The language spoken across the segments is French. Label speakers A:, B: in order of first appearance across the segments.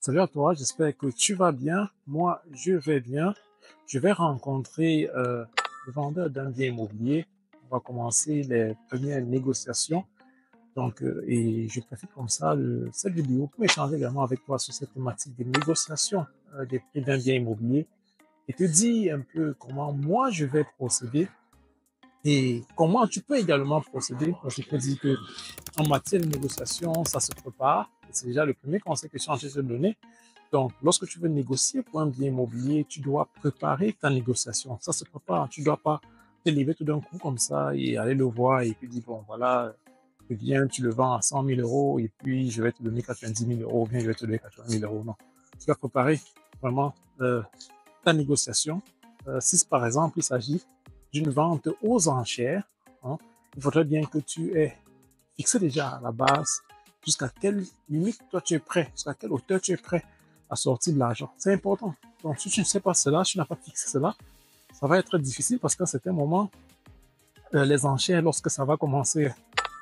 A: Salut à toi, j'espère que tu vas bien. Moi, je vais bien. Je vais rencontrer le vendeur d'un bien immobilier. On va commencer les premières négociations. Et je profite comme ça de cette vidéo pour échanger également avec toi sur cette thématique des négociations des prix d'un bien immobilier et te dire un peu comment moi je vais procéder et comment tu peux également procéder. Parce que je peux dire que en matière de négociation, ça se prépare. C'est déjà le premier conseil que je suis en train de te donner. Donc, lorsque tu veux négocier pour un bien immobilier, tu dois préparer ta négociation. Ça se prépare. Tu ne dois pas te lever tout d'un coup comme ça et aller le voir et puis dire, bon, voilà, je viens, tu le vends à 100 000 euros et puis je vais te donner 90 000 euros ou bien je vais te donner 80 000 euros. Non. Tu dois préparer vraiment ta négociation. Si par exemple, il s'agit d'une vente aux enchères, hein, il faudrait bien que tu aies fixé déjà à la base jusqu'à quelle limite toi tu es prêt, jusqu'à quelle hauteur tu es prêt à sortir de l'argent. C'est important. Donc, si tu ne sais pas cela, si tu n'as pas fixé cela, ça va être difficile parce qu'à certains moments, les enchères, lorsque ça va commencer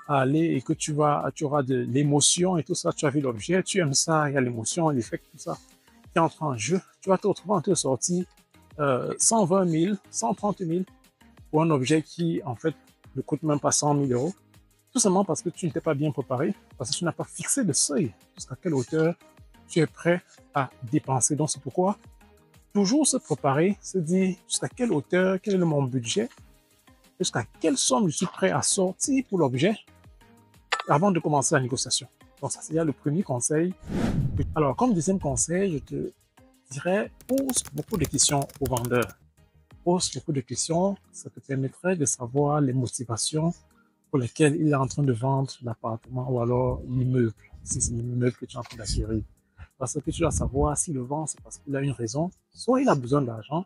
A: à aller et que tu auras de l'émotion et tout ça, tu as vu l'objet, tu aimes ça, il y a l'émotion, l'effet, tout ça qui entre en jeu, tu vas te retrouver en te sortir 120 000, 130 000 pour un objet qui, en fait, ne coûte même pas 100 000 euros. Tout simplement parce que tu ne t'es pas bien préparé, parce que tu n'as pas fixé de seuil jusqu'à quelle hauteur tu es prêt à dépenser. Donc, c'est pourquoi toujours se préparer, se dire jusqu'à quelle hauteur, quel est mon budget, jusqu'à quelle somme je suis prêt à sortir pour l'objet avant de commencer la négociation. Donc, ça, c'est le premier conseil. Alors, comme deuxième conseil, je te dirais, pose beaucoup de questions au vendeur. Pose beaucoup de questions, ça te permettrait de savoir les motivations pour lesquelles il est en train de vendre l'appartement ou alors l'immeuble, si c'est l'immeuble que tu es en train d'acquérir. Parce que tu dois savoir si le vend, c'est parce qu'il a une raison, soit il a besoin d'argent,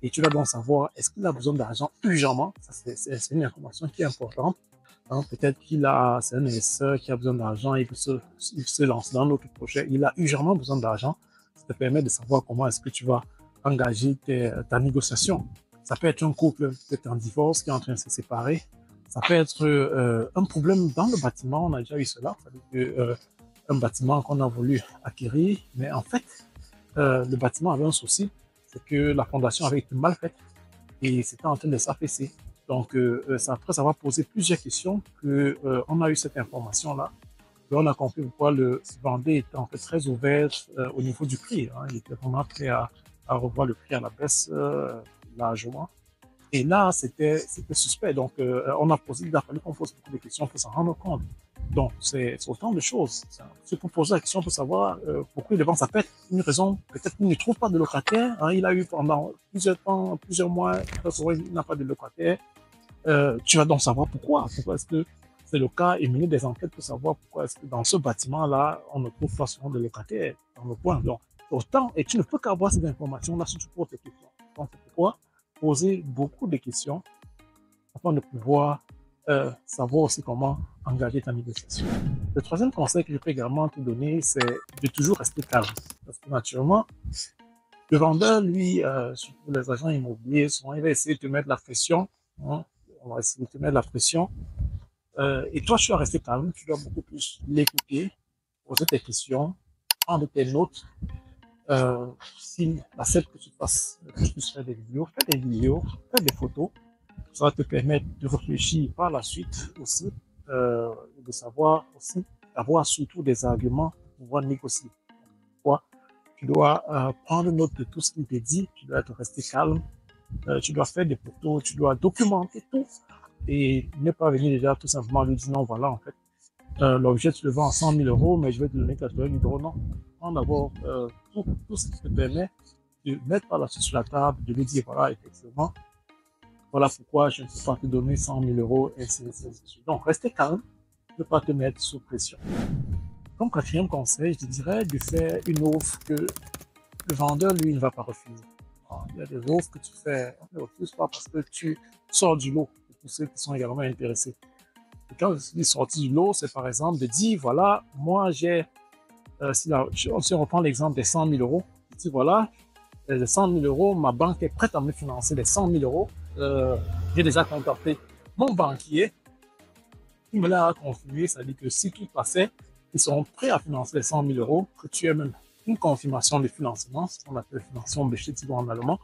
A: et tu dois donc savoir est-ce qu'il a besoin d'argent urgemment. Ça, c'est une information qui est importante. Hein, peut-être c'est un investisseur qui a besoin d'argent, il se lance dans notre projet, il a urgemment besoin d'argent. Ça te permet de savoir comment est-ce que tu vas engager ta négociation. Ça peut être un couple peut-être en divorce qui est en train de se séparer. Ça peut être un problème dans le bâtiment, on a déjà eu cela. Un bâtiment qu'on a voulu acquérir, mais en fait, le bâtiment avait un souci, c'est que la fondation avait été mal faite et c'était en train de s'affaisser. Donc, après avoir posé plusieurs questions, on a eu cette information-là. Et on a compris pourquoi le vendeur était en fait très ouvert au niveau du prix. Hein. Il était vraiment prêt à revoir le prix à la baisse largement. Et là, c'était suspect. Donc, il a fallu qu'on pose beaucoup de questions pour s'en rendre compte. Donc, c'est autant de choses. C'est pour poser la question pour savoir pourquoi il vend. Ça peut être une raison, peut-être qu'il ne trouve pas de locataire. Hein. Il a eu pendant plusieurs temps, plusieurs mois, il n'a pas de locataire. Tu vas donc savoir pourquoi. Pourquoi est-ce que c'est le cas et mener des enquêtes pour savoir pourquoi est-ce que dans ce bâtiment-là, on ne trouve pas souvent de locataires dans le coin. Donc, autant, et tu ne peux qu'avoir ces informations-là si tu poses des questions. Donc, c'est pourquoi poser beaucoup de questions afin de pouvoir savoir aussi comment engager ta négociation. Le troisième conseil que je peux également te donner, c'est de toujours rester calme. Parce que naturellement, le vendeur, lui, surtout les agents immobiliers, souvent, il va essayer de te mettre la pression. Hein, on va essayer de te mettre la pression. Et toi, tu dois rester calme, tu dois beaucoup plus l'écouter, poser tes questions, prendre tes notes. S'il accepte que tu puisses faire des vidéos, fais des photos. Ça va te permettre de réfléchir par la suite aussi, de savoir aussi, avoir surtout des arguments pour pouvoir négocier. Pourquoi? Tu dois prendre note de tout ce qu'il te dit, tu dois rester calme, tu dois faire des photos, tu dois documenter tout et ne pas venir déjà tout simplement lui dire non, voilà, en fait, l'objet, tu le vends à 100 000 euros, mais je vais te donner 80 000 euros. Non, prends d'abord tout ce qui te permet de mettre par la suite sur la table, de lui dire, voilà, effectivement, voilà pourquoi je ne peux pas te donner 100 000 euros, et c'est. Donc, restez calme, ne pas te mettre sous pression. Comme quatrième conseil, je te dirais de faire une offre que le vendeur, lui, ne va pas refuser. Il y a des offres que tu fais, on ne refuse pas parce que tu sors du lot pour ceux qui sont également intéressés. Et quand je dis sortir du lot, c'est par exemple de dire, voilà, moi j'ai, si on reprend l'exemple des 100 000 euros, je dis, voilà, les 100 000 euros, ma banque est prête à me financer les 100 000 euros. J'ai déjà contacté mon banquier, il me l'a confirmé, ça dit que si tout passait, ils seront prêts à financer les 100 000 euros, que tu es même une confirmation de financement, ce qu'on appelle financement Bestätigung en allemand.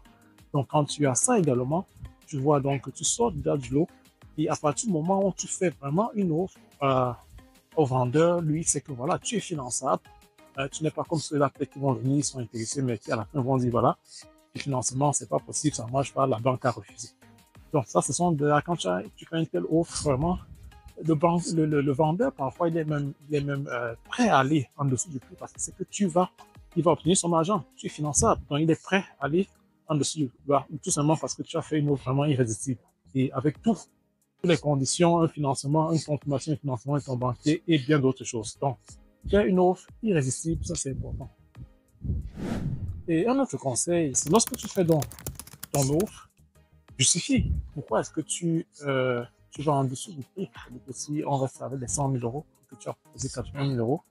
A: Donc, quand tu as ça également, tu vois donc que tu sors déjà du lot et à partir du moment où tu fais vraiment une offre au vendeur, lui, c'est que voilà, tu es finançable. Tu n'es pas comme ceux-là qui vont venir, ils sont intéressés, mais qui à la fin vont dire voilà, le financement, c'est pas possible, ça marche pas, la banque a refusé. Donc, ça, ce sont de quand tu fais une telle offre, vraiment, le vendeur, parfois, il est même prêt à aller en dessous du prix parce que c'est que il va obtenir son argent. Tu es finançable, donc il est prêt à aller en dessous du prix, tout simplement parce que tu as fait une offre vraiment irrésistible. Et avec toutes les conditions, un financement, une confirmation, un financement de ton banquier et bien d'autres choses. Donc, faire une offre irrésistible, ça c'est important. Et un autre conseil, c'est lorsque tu fais donc ton offre, justifie. Pourquoi est-ce que tu vas en dessous du prix? Si on reste avec les 100 000 euros, que tu as proposé 80 000 euros,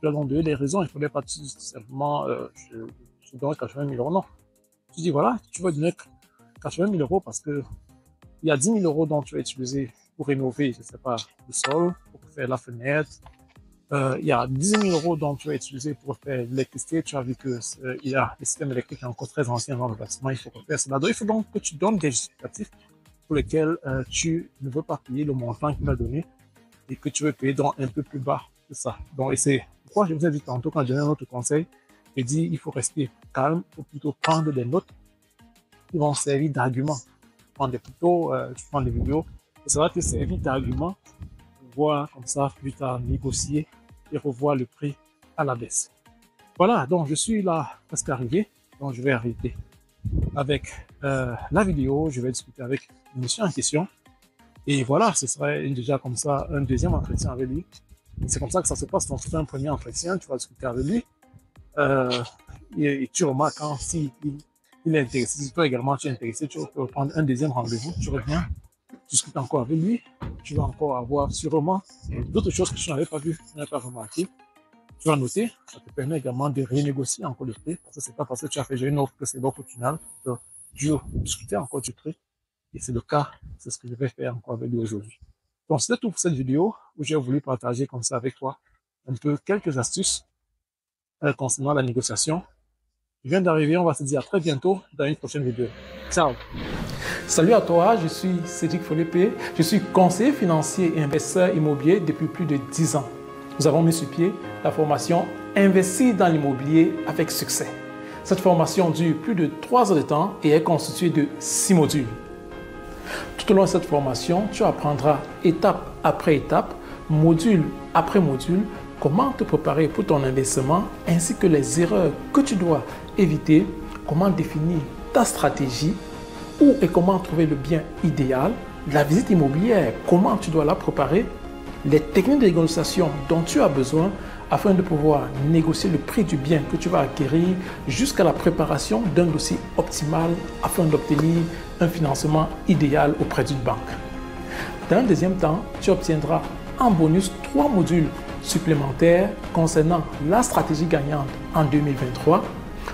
A: tu as donc donné des raisons. Il ne faudrait pas tout simplement je donnerai 80 000 euros. Non. Tu dis voilà, tu vas donner 80 000 euros parce que il y a 10 000 euros dont tu vas utiliser pour rénover, je ne sais pas, le sol, pour faire la fenêtre. Il y a 10 000 euros dont tu vas utiliser pour faire l'électricité. Tu as vu que il y a le système électrique encore très ancien dans le bâtiment. Il faut refaire cela. Donc, il faut donc que tu donnes des justificatifs pour lesquels tu ne veux pas payer le montant qu'il a donné et que tu veux payer donc un peu plus bas que ça. Donc, et c'est pourquoi je vous ai dit tantôt quand j'ai donné un autre conseil, j'ai dit il faut rester calme, il faut plutôt prendre des notes qui vont servir d'argument. Prendre des photos, tu prends des vidéos, et ça va te servir d'argument pour voir comme ça, plus tard négocier et revoir le prix à la baisse. Voilà, donc je suis là presque arrivé, donc je vais arrêter avec la vidéo, je vais discuter avec le monsieur en question. Et voilà, ce serait déjà comme ça un deuxième entretien avec lui. C'est comme ça que ça se passe. Donc, tu fais un premier entretien, tu vas discuter avec lui. Et tu remarques quand s'il est intéressé, si toi également tu es intéressé, tu peux prendre un deuxième rendez-vous, tu reviens, tu discutes encore avec lui. Tu vas encore avoir sûrement d'autres choses que tu n'avais pas vues, tu n'avais pas remarqué. Tu vas noter, ça te permet également de renégocier encore le prix. Parce que c'est pas parce que tu as fait une offre que c'est l'offre finale. Donc, tu discuter encore du prix. Et c'est le cas, c'est ce que je vais faire encore avec lui aujourd'hui. Donc, c'était tout pour cette vidéo où j'ai voulu partager comme ça avec toi un peu quelques astuces concernant la négociation. Je viens d'arriver, on va se dire à très bientôt dans une prochaine vidéo. Ciao!
B: Salut à toi, je suis Cédric Folépé, je suis conseiller financier et investisseur immobilier depuis plus de 10 ans. Nous avons mis sur pied la formation Investir dans l'immobilier avec succès. Cette formation dure plus de 3 heures de temps et est constituée de 6 modules. Tout au long de cette formation, tu apprendras étape après étape, module après module, comment te préparer pour ton investissement ainsi que les erreurs que tu dois éviter, comment définir ta stratégie, où et comment trouver le bien idéal, la visite immobilière, comment tu dois la préparer, les techniques de négociation dont tu as besoin afin de pouvoir négocier le prix du bien que tu vas acquérir jusqu'à la préparation d'un dossier optimal afin d'obtenir un financement idéal auprès d'une banque. Dans un deuxième temps, tu obtiendras en bonus 3 modules supplémentaires concernant la stratégie gagnante en 2023,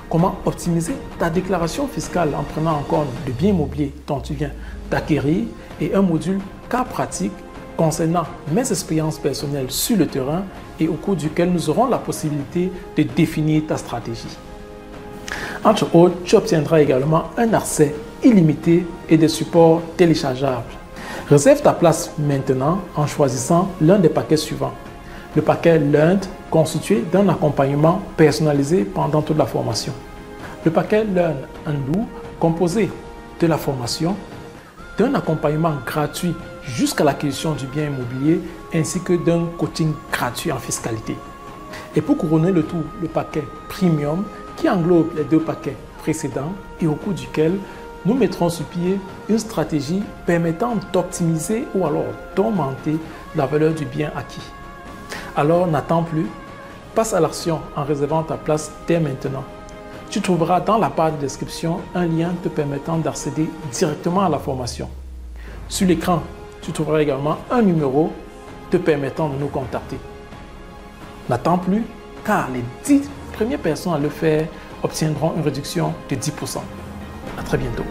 B: comment optimiser ta déclaration fiscale en prenant en compte le bien immobilier dont tu viens d'acquérir et un module cas pratique concernant mes expériences personnelles sur le terrain et au cours duquel nous aurons la possibilité de définir ta stratégie. Entre autres, tu obtiendras également un accès illimité et des supports téléchargeables. Réserve ta place maintenant en choisissant l'un des paquets suivants. Le paquet Learn constitué d'un accompagnement personnalisé pendant toute la formation. Le paquet Learn and Do composé de la formation, d'un accompagnement gratuit jusqu'à l'acquisition du bien immobilier ainsi que d'un coaching gratuit en fiscalité. Et pour couronner le tout, le paquet Premium qui englobe les 2 paquets précédents et au cours duquel nous mettrons sur pied une stratégie permettant d'optimiser ou alors d'augmenter la valeur du bien acquis. Alors n'attends plus, passe à l'action en réservant ta place dès maintenant. Tu trouveras dans la barre de description un lien te permettant d'accéder directement à la formation. Sur l'écran, tu trouveras également un numéro te permettant de nous contacter. N'attends plus, car les 10 premières personnes à le faire obtiendront une réduction de 10%. À très bientôt.